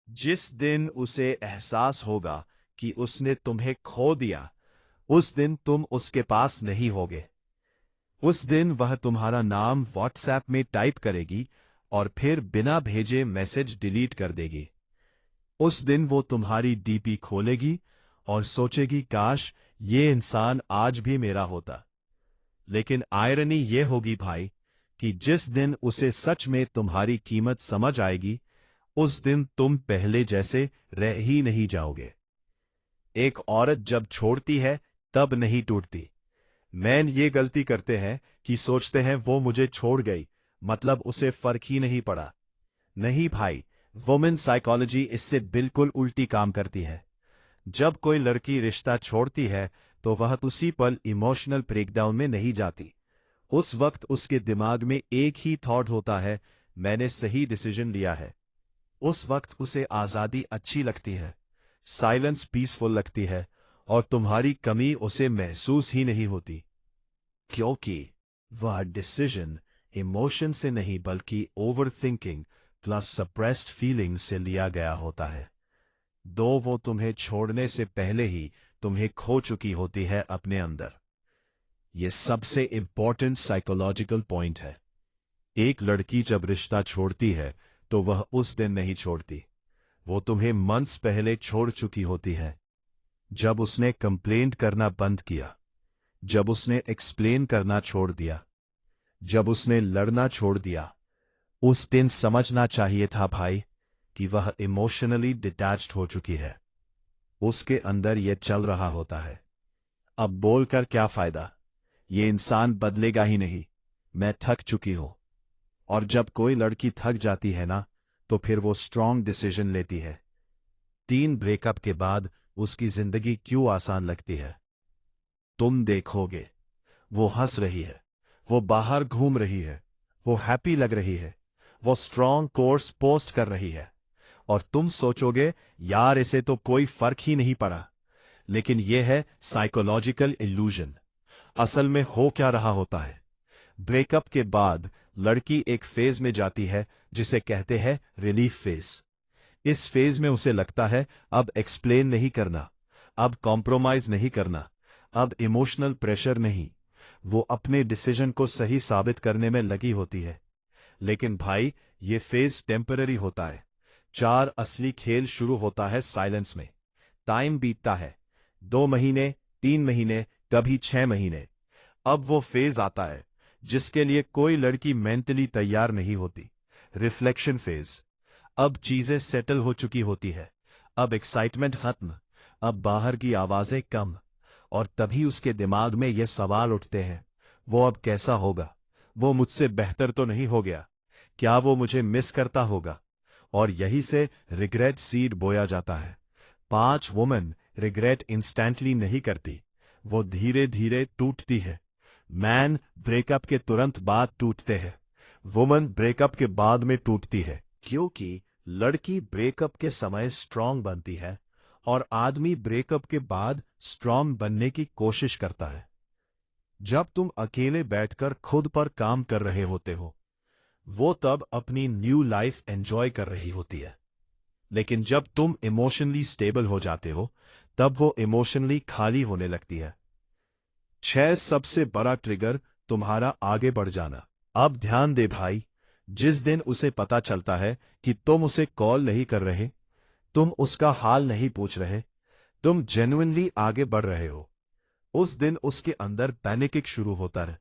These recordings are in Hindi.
जिस दिन उसे एहसास होगा कि उसने तुम्हें खो दिया, उस दिन तुम उसके पास नहीं होगे। उस दिन वह तुम्हारा नाम व्हाट्सएप में टाइप करेगी और फिर बिना भेजे मैसेज डिलीट कर देगी। उस दिन वो तुम्हारी डीपी खोलेगी और सोचेगी, काश ये इंसान आज भी मेरा होता। लेकिन आयरनी ये होगी भाई, कि जिस दिन उसे सच में तुम्हारी कीमत समझ आएगी, उस दिन तुम पहले जैसे रह ही नहीं जाओगे। एक औरत जब छोड़ती है तब नहीं टूटती। मैन ये गलती करते हैं कि सोचते हैं वो मुझे छोड़ गई, मतलब उसे फर्क ही नहीं पड़ा। नहीं भाई, वुमेन साइकोलॉजी इससे बिल्कुल उल्टी काम करती है। जब कोई लड़की रिश्ता छोड़ती है तो वह उसी पल इमोशनल ब्रेकडाउन में नहीं जाती। उस वक्त उसके दिमाग में एक ही थॉट होता है, मैंने सही डिसीजन लिया है। उस वक्त उसे आजादी अच्छी लगती है, साइलेंस पीसफुल लगती है, और तुम्हारी कमी उसे महसूस ही नहीं होती, क्योंकि वह डिसीजन इमोशन से नहीं बल्कि over thinking plus suppressed feeling से लिया गया होता है। वो तुम्हें छोड़ने से पहले ही तुम्हें खो चुकी होती है अपने अंदर। यह सबसे इंपॉर्टेंट साइकोलॉजिकल पॉइंट है। एक लड़की जब रिश्ता छोड़ती है तो वह उस दिन नहीं छोड़ती, वो तुम्हें मंथ्स पहले छोड़ चुकी होती है। जब उसने कंप्लेंट करना बंद किया, जब उसने एक्सप्लेन करना छोड़ दिया, जब उसने लड़ना छोड़ दिया, उस दिन समझना चाहिए था भाई कि वह इमोशनली डिटैच्ड हो चुकी है। उसके अंदर यह चल रहा होता है, अब बोलकर क्या फायदा, ये इंसान बदलेगा ही नहीं, मैं थक चुकी हूं। और जब कोई लड़की थक जाती है ना, तो फिर वो स्ट्रांग डिसीजन लेती है। 3 ब्रेकअप के बाद उसकी जिंदगी क्यों आसान लगती है? तुम देखोगे, वो हंस रही है, वो बाहर घूम रही है, वो हैप्पी लग रही है, वो स्ट्रांग कोर्स पोस्ट कर रही है, और तुम सोचोगे, यार इसे तो कोई फर्क ही नहीं पड़ा। लेकिन यह है साइकोलॉजिकल इल्यूजन। असल में हो क्या रहा होता है, ब्रेकअप के बाद लड़की एक फेज में जाती है जिसे कहते हैं रिलीफ फेज। इस फेज में उसे लगता है अब एक्सप्लेन नहीं करना, अब कॉम्प्रोमाइज नहीं करना, अब इमोशनल प्रेशर नहीं। वो अपने डिसीजन को सही साबित करने में लगी होती है। लेकिन भाई, ये फेज टेम्पररी होता है। 4 असली खेल शुरू होता है साइलेंस में। टाइम बीतता है, 2 महीने, 3 महीने, कभी 6 महीने। अब वो फेज आता है जिसके लिए कोई लड़की मेंटली तैयार नहीं होती, रिफ्लेक्शन फेज। अब चीजें सेटल हो चुकी होती है, अब एक्साइटमेंट खत्म, अब बाहर की आवाजें कम, और तभी उसके दिमाग में ये सवाल उठते हैं, वो अब कैसा होगा, वो मुझसे बेहतर तो नहीं हो गया, क्या वो मुझे मिस करता होगा? और यही से रिग्रेट सीड बोया जाता है। 5 वुमेन रिग्रेट इंस्टेंटली नहीं करती, वो धीरे धीरे टूटती है। मैन ब्रेकअप के तुरंत बाद टूटते हैं, वुमन ब्रेकअप के बाद में टूटती है, क्योंकि लड़की ब्रेकअप के समय स्ट्रांग बनती है और आदमी ब्रेकअप के बाद स्ट्रांग बनने की कोशिश करता है। जब तुम अकेले बैठकर खुद पर काम कर रहे होते हो, वो तब अपनी न्यू लाइफ एंजॉय कर रही होती है। लेकिन जब तुम इमोशनली स्टेबल हो जाते हो, तब वो इमोशनली खाली होने लगती है। 6 सबसे बड़ा ट्रिगर तुम्हारा आगे बढ़ जाना। अब ध्यान दे भाई, जिस दिन उसे पता चलता है कि तुम उसे कॉल नहीं कर रहे, तुम उसका हाल नहीं पूछ रहे, तुम जेन्युइनली आगे बढ़ रहे हो, उस दिन उसके अंदर पैनिकिंग शुरू होता है।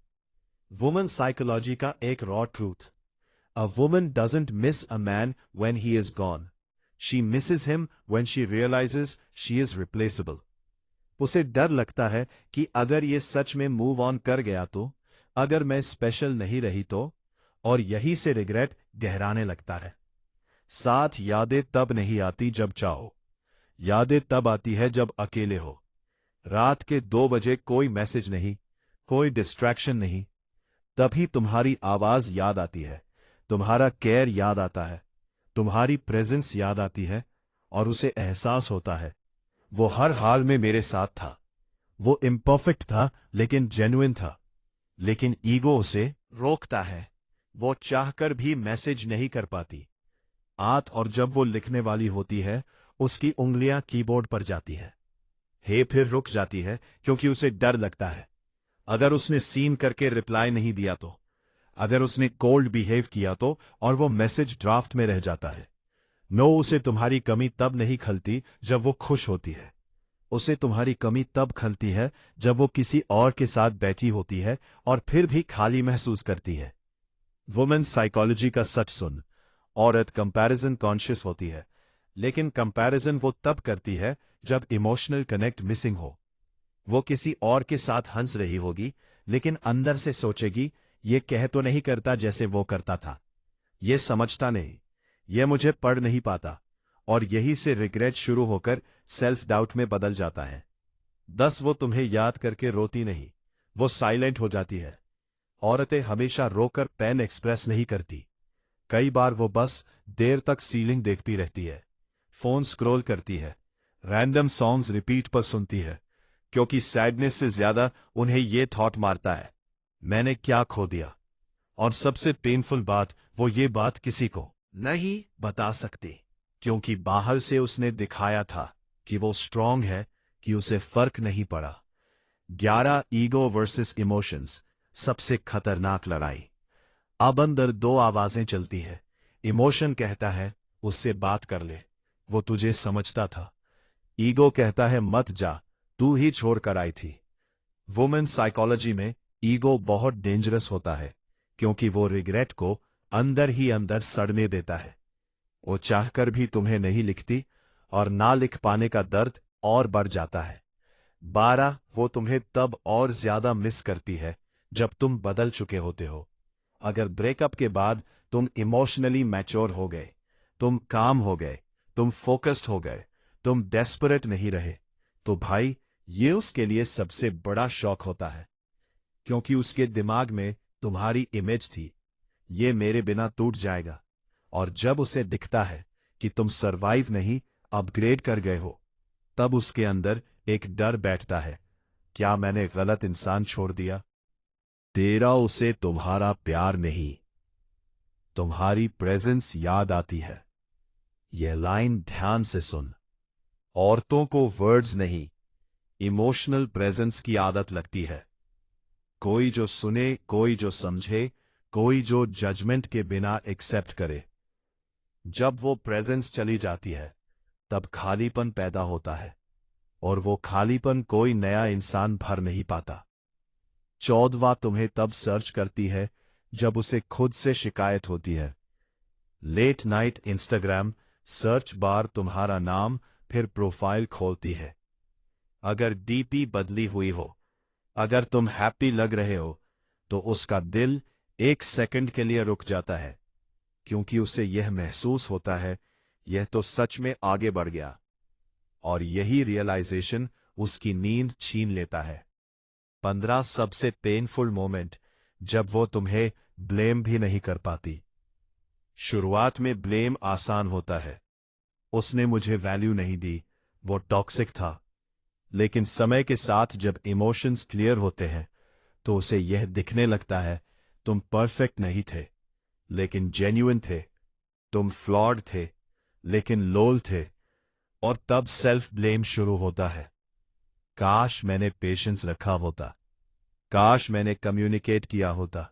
वुमन साइकोलॉजी का एक raw truth, a woman doesn't miss a man when he is gone, she misses him when she realises she is replaceable. उसे डर लगता है कि अगर ये सच में मूव ऑन कर गया तो, अगर मैं स्पेशल नहीं रही तो, और यही से रिग्रेट गहराने लगता है। साथ यादें तब नहीं आती जब चाहो, यादें तब आती है जब अकेले हो। रात के 2 बजे कोई मैसेज नहीं, कोई डिस्ट्रैक्शन नहीं, तभी तुम्हारी आवाज याद आती है, तुम्हारा केयर याद आता है, तुम्हारी प्रेजेंस याद आती है, और उसे एहसास होता है, वो हर हाल में मेरे साथ था। वो इम्परफेक्ट था लेकिन जेन्युइन था। लेकिन ईगो उसे रोकता है, वो चाहकर भी मैसेज नहीं कर पाती। और जब वो लिखने वाली होती है उसकी उंगलियां कीबोर्ड पर जाती है। फिर रुक जाती है क्योंकि उसे डर लगता है। अगर उसने सीन करके रिप्लाई नहीं दिया तो, अगर उसने कोल्ड बिहेव किया तो, और वो मैसेज ड्राफ्ट में रह जाता है। नो, उसे तुम्हारी कमी तब नहीं खलती जब वो खुश होती है। उसे तुम्हारी कमी तब खलती है जब वो किसी और के साथ बैठी होती है और फिर भी खाली महसूस करती है। वुमेन साइकोलॉजी का सच सुन, औरत कंपैरिजन कॉन्शियस होती है, लेकिन कंपैरिजन वो तब करती है जब इमोशनल कनेक्ट मिसिंग हो। वो किसी और के साथ हंस रही होगी, लेकिन अंदर से सोचेगी, ये कह तो नहीं करता जैसे वो करता था, ये समझता नहीं, ये मुझे पढ़ नहीं पाता। और यही से रिग्रेट शुरू होकर सेल्फ डाउट में बदल जाता है। 10 वो तुम्हें याद करके रोती नहीं, वो साइलेंट हो जाती है। औरतें हमेशा रोकर पेन एक्सप्रेस नहीं करती। कई बार वो बस देर तक सीलिंग देखती रहती है, फोन स्क्रॉल करती है, रैंडम सॉन्ग्स रिपीट पर सुनती है, क्योंकि सैडनेस से ज्यादा उन्हें ये थॉट मारता है, मैंने क्या खो दिया। और सबसे पेनफुल बात, वो ये बात किसी को नहीं बता सकती, क्योंकि बाहर से उसने दिखाया था कि वो स्ट्रांग है, कि उसे फर्क नहीं पड़ा। 11 ईगो वर्सेस इमोशंस, सबसे खतरनाक लड़ाई। अब अंदर दो आवाजें चलती है। इमोशन कहता है उससे बात कर ले, वो तुझे समझता था। ईगो कहता है मत जा, तू ही छोड़ कर आई थी। वुमेन साइकोलॉजी में ईगो बहुत डेंजरस होता है, क्योंकि वो रिग्रेट को अंदर ही अंदर सड़ने देता है। वो चाहकर भी तुम्हें नहीं लिखती, और ना लिख पाने का दर्द और बढ़ जाता है। 12 वो तुम्हें तब और ज्यादा मिस करती है जब तुम बदल चुके होते हो। अगर ब्रेकअप के बाद तुम इमोशनली मैच्योर हो गए, तुम काम हो गए, तुम फोकस्ड हो गए, तुम डेस्परेट नहीं रहे, तो भाई ये उसके लिए सबसे बड़ा शॉक होता है, क्योंकि उसके दिमाग में तुम्हारी इमेज थी, ये मेरे बिना टूट जाएगा। और जब उसे दिखता है कि तुम सरवाइव नहीं अपग्रेड कर गए हो, तब उसके अंदर एक डर बैठता है, क्या मैंने गलत इंसान छोड़ दिया। तेरा उसे तुम्हारा प्यार नहीं, तुम्हारी प्रेजेंस याद आती है। यह लाइन ध्यान से सुन। औरतों को वर्ड्स नहीं, इमोशनल प्रेजेंस की आदत लगती है। कोई जो सुने, कोई जो समझे, कोई जो जजमेंट के बिना एक्सेप्ट करे। जब वो प्रेजेंस चली जाती है, तब खालीपन पैदा होता है, और वो खालीपन कोई नया इंसान भर नहीं पाता। 14वां तुम्हें तब सर्च करती है जब उसे खुद से शिकायत होती है। Late night Instagram search bar तुम्हारा नाम, फिर प्रोफाइल खोलती है। अगर डीपी बदली हुई हो, अगर तुम हैप्पी लग रहे हो, तो उसका दिल 1 सेकंड के लिए रुक जाता है, क्योंकि उसे यह महसूस होता है, यह तो सच में आगे बढ़ गया। और यही रियलाइजेशन उसकी नींद छीन लेता है। 15 सबसे पेनफुल मोमेंट, जब वो तुम्हें ब्लेम भी नहीं कर पाती। शुरुआत में ब्लेम आसान होता है, उसने मुझे वैल्यू नहीं दी, वो टॉक्सिक था। लेकिन समय के साथ जब इमोशंस क्लियर होते हैं, तो उसे यह दिखने लगता है, तुम परफेक्ट नहीं थे, लेकिन जेन्युइन थे। तुम फ्लॉड थे, लेकिन लोल थे। और तब सेल्फ ब्लेम शुरू होता है। काश मैंने पेशेंस रखा होता, काश मैंने कम्युनिकेट किया होता।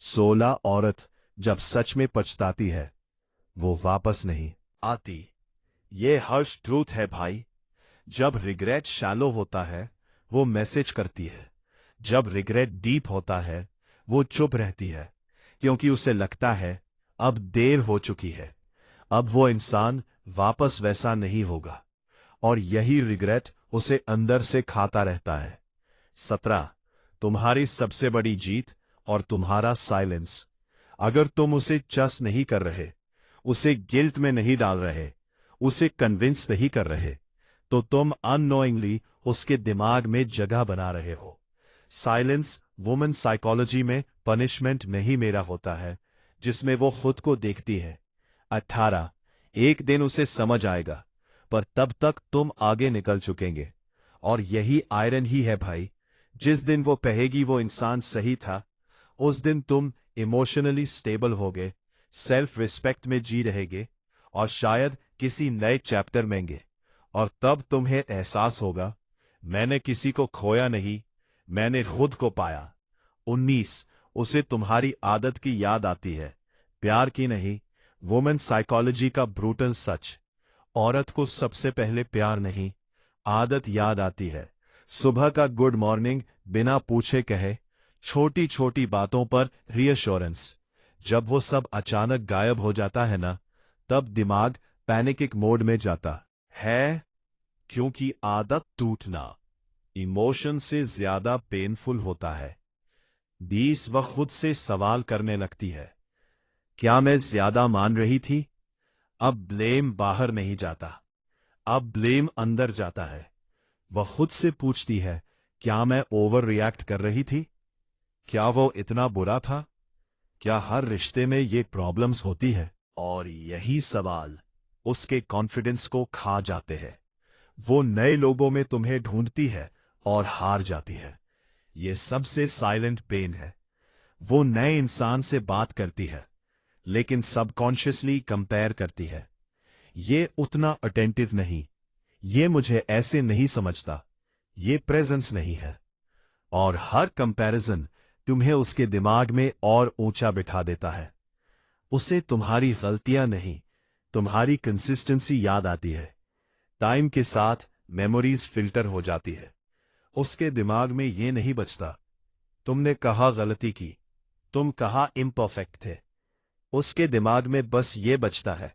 16 औरत जब सच में पछताती है, वो वापस नहीं आती। ये हर्ष ट्रूथ है भाई। जब रिग्रेट शैलो होता है, वो मैसेज करती है। जब रिग्रेट डीप होता है, वो चुप रहती है, क्योंकि उसे लगता है अब देर हो चुकी है, अब वो इंसान वापस वैसा नहीं होगा। और यही रिग्रेट उसे अंदर से खाता रहता है। 17 तुम्हारी सबसे बड़ी जीत और तुम्हारा साइलेंस। अगर तुम उसे जज नहीं कर रहे, उसे गिल्ट में नहीं डाल रहे, उसे कन्विंस नहीं कर रहे, तो तुम अननोइंगली उसके दिमाग में जगह बना रहे हो। साइलेंस वुमेन साइकोलॉजी में पनिशमेंट नहीं मेरा होता है, जिसमें वो खुद को देखती है। 18 एक दिन उसे समझ आएगा, पर तब तक तुम आगे निकल चुकेंगे। और यही आयरन ही है भाई, जिस दिन वो कहेगी वो इंसान सही था, उस दिन तुम इमोशनली स्टेबल होगे, सेल्फ रिस्पेक्ट में जी रहेगे, और शायद किसी नए चैप्टर में, और तब तुम्हें एहसास होगा, मैंने किसी को खोया नहीं, मैंने खुद को पाया। 19 उसे तुम्हारी आदत की याद आती है, प्यार की नहीं। वुमेन साइकोलॉजी का ब्रूटल सच। औरत को सबसे पहले प्यार नहीं, आदत याद आती है। सुबह का गुड मॉर्निंग बिना पूछे कहे, छोटी छोटी बातों पर रीअश्योरेंस। जब वो सब अचानक गायब हो जाता है ना, तब दिमाग पैनिक मोड में जाता है, क्योंकि आदत टूटना इमोशन से ज्यादा पेनफुल होता है। 20 वह खुद से सवाल करने लगती है, क्या मैं ज्यादा मान रही थी? अब ब्लेम बाहर नहीं जाता, अब ब्लेम अंदर जाता है। वह खुद से पूछती है, क्या मैं ओवर रिएक्ट कर रही थी? क्या वो इतना बुरा था? क्या हर रिश्ते में ये प्रॉब्लम्स होती है? और यही सवाल उसके कॉन्फिडेंस को खा जाते हैं। वो नए लोगों में तुम्हें ढूंढती है और हार जाती है। ये सबसे साइलेंट पेन है। वो नए इंसान से बात करती है, लेकिन सबकॉन्शियसली कंपेयर करती है। ये उतना अटेंटिव नहीं, ये मुझे ऐसे नहीं समझता, ये प्रेजेंस नहीं है। और हर कंपैरिजन तुम्हें उसके दिमाग में और ऊंचा बिठा देता है। उसे तुम्हारी गलतियां नहीं, तुम्हारी कंसिस्टेंसी याद आती है। टाइम के साथ मेमोरीज फिल्टर हो जाती है। उसके दिमाग में ये नहीं बचता, तुमने कहा गलती की, तुम कहा इम्परफेक्ट थे। उसके दिमाग में बस ये बचता है,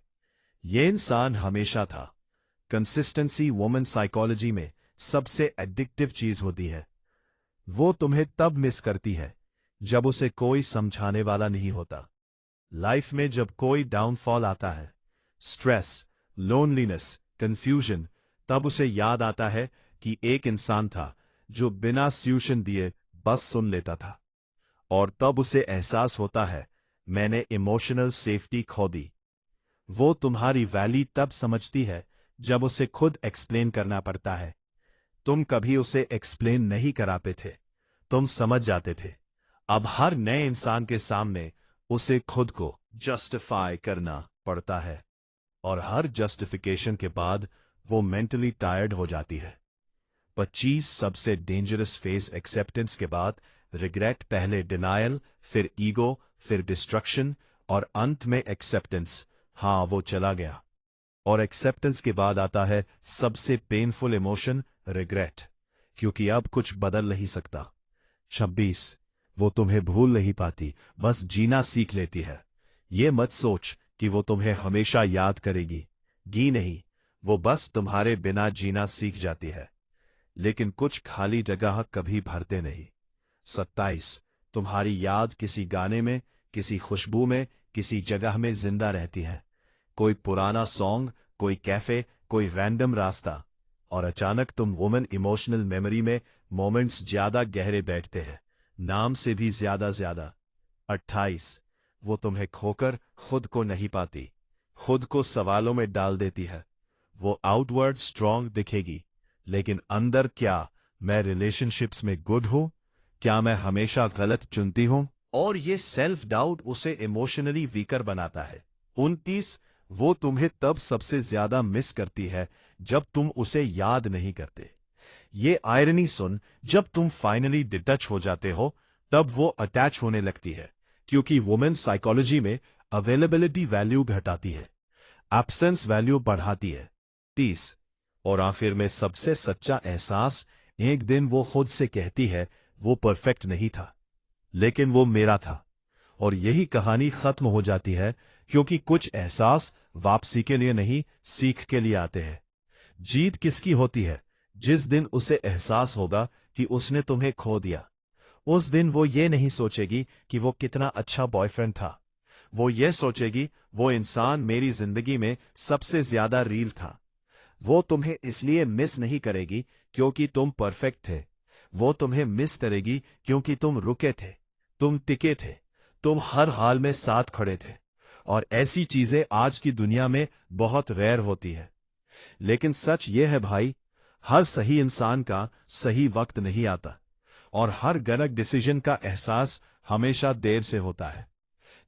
ये इंसान हमेशा था। कंसिस्टेंसी वुमेन साइकोलॉजी में सबसे एडिक्टिव चीज होती है। वो तुम्हें तब मिस करती है जब उसे कोई समझाने वाला नहीं होता। लाइफ में जब कोई डाउनफॉल आता है, स्ट्रेस, लोनलीनेस, कंफ्यूजन, तब उसे याद आता है कि एक इंसान था जो बिना सॉल्यूशन दिए बस सुन लेता था। और तब उसे एहसास होता है, मैंने इमोशनल सेफ्टी खो दी। वो तुम्हारी वैल्यू तब समझती है जब उसे खुद एक्सप्लेन करना पड़ता है। तुम कभी उसे एक्सप्लेन नहीं कराते थे, तुम समझ जाते थे। अब हर नए इंसान के सामने उसे खुद को जस्टिफाई करना पड़ता है, और हर जस्टिफिकेशन के बाद वो मेंटली टायर्ड हो जाती है। 25 सबसे डेंजरस फेज एक्सेप्टेंस के बाद रिग्रेट, पहले डिनायल, फिर ईगो, फिर डिस्ट्रक्शन, और अंत में एक्सेप्टेंस। हाँ, वो चला गया। और एक्सेप्टेंस के बाद आता है सबसे पेनफुल इमोशन, रिग्रेट, क्योंकि अब कुछ बदल नहीं सकता। 26 वो तुम्हें भूल नहीं पाती, बस जीना सीख लेती है। ये मत सोच कि वो तुम्हें हमेशा याद करेगी, नहीं, वो बस तुम्हारे बिना जीना सीख जाती है। लेकिन कुछ खाली जगह कभी भरते नहीं। 27 तुम्हारी याद किसी गाने में, किसी खुशबू में, किसी जगह में जिंदा रहती है। कोई पुराना सॉन्ग, कोई कैफे, कोई रैंडम रास्ता, और अचानक तुम वुमेन इमोशनल मेमोरी में मोमेंट्स ज्यादा गहरे बैठते हैं, नाम से भी ज्यादा। 28 वो तुम्हें खोकर खुद को नहीं पाती, खुद को सवालों में डाल देती है। वो आउटवर्ड स्ट्रांग दिखेगी, लेकिन अंदर, क्या मैं रिलेशनशिप्स में गुड हूं? क्या मैं हमेशा गलत चुनती हूं? और ये सेल्फ डाउट उसे इमोशनली वीकर बनाता है। 29 वो तुम्हें तब सबसे ज्यादा मिस करती है जब तुम उसे याद नहीं करते। ये आयरनी सुन, जब तुम फाइनली डिटच हो जाते हो, तब वो अटैच होने लगती है, क्योंकि वुमेन साइकोलॉजी में अवेलेबिलिटी वैल्यू घटाती है, एब्सेंस वैल्यू बढ़ाती है। 30 और आखिर में सबसे सच्चा एहसास, एक दिन वो खुद से कहती है, वो परफेक्ट नहीं था, लेकिन वो मेरा था। और यही कहानी खत्म हो जाती है, क्योंकि कुछ एहसास वापसी के लिए नहीं, सीख के लिए आते हैं। जीत किसकी होती है? जिस दिन उसे एहसास होगा कि उसने तुम्हें खो दिया। उस दिन वो ये नहीं सोचेगी कि वो कितना अच्छा बॉयफ्रेंड था, वो ये सोचेगी, वो इंसान मेरी जिंदगी में सबसे ज्यादा रील था। वो तुम्हें इसलिए मिस नहीं करेगी क्योंकि तुम परफेक्ट थे, वो तुम्हें मिस करेगी क्योंकि तुम रुके थे, तुम टिके थे, तुम हर हाल में साथ खड़े थे। और ऐसी चीजें आज की दुनिया में बहुत रेयर होती है। लेकिन सच ये है भाई, हर सही इंसान का सही वक्त नहीं आता, और हर गलत डिसीजन का एहसास हमेशा देर से होता है।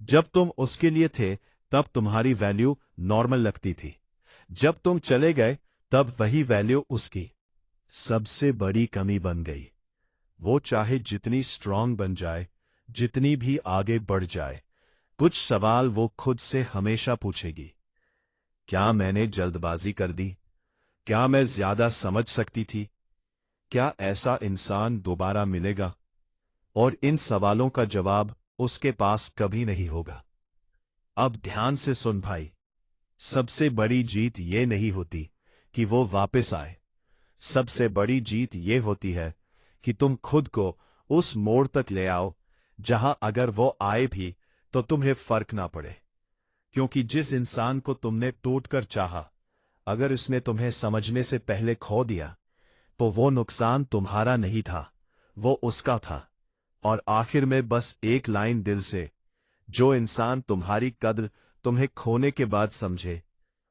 जब तुम उसके लिए थे, तब तुम्हारी वैल्यू नॉर्मल लगती थी। जब तुम चले गए तब वही वैल्यू उसकी सबसे बड़ी कमी बन गई। वो चाहे जितनी स्ट्रांग बन जाए, जितनी भी आगे बढ़ जाए, कुछ सवाल वो खुद से हमेशा पूछेगी। क्या मैंने जल्दबाजी कर दी? क्या मैं ज्यादा समझ सकती थी? क्या ऐसा इंसान दोबारा मिलेगा? और इन सवालों का जवाब उसके पास कभी नहीं होगा। अब ध्यान से सुन भाई, सबसे बड़ी जीत ये नहीं होती कि वो वापस आए। सबसे बड़ी जीत ये होती है कि तुम खुद को उस मोड़ तक ले आओ जहां अगर वो आए भी तो तुम्हें फर्क ना पड़े। क्योंकि जिस इंसान को तुमने टूटकर चाहा, अगर उसने तुम्हें समझने से पहले खो दिया, तो वो नुकसान तुम्हारा नहीं था, वो उसका था। और आखिर में बस एक लाइन दिल से, जो इंसान तुम्हारी कद्र तुम्हें खोने के बाद समझे,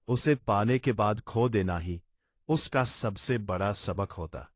उसे पाने के बाद खो देना ही उसका सबसे बड़ा सबक होता।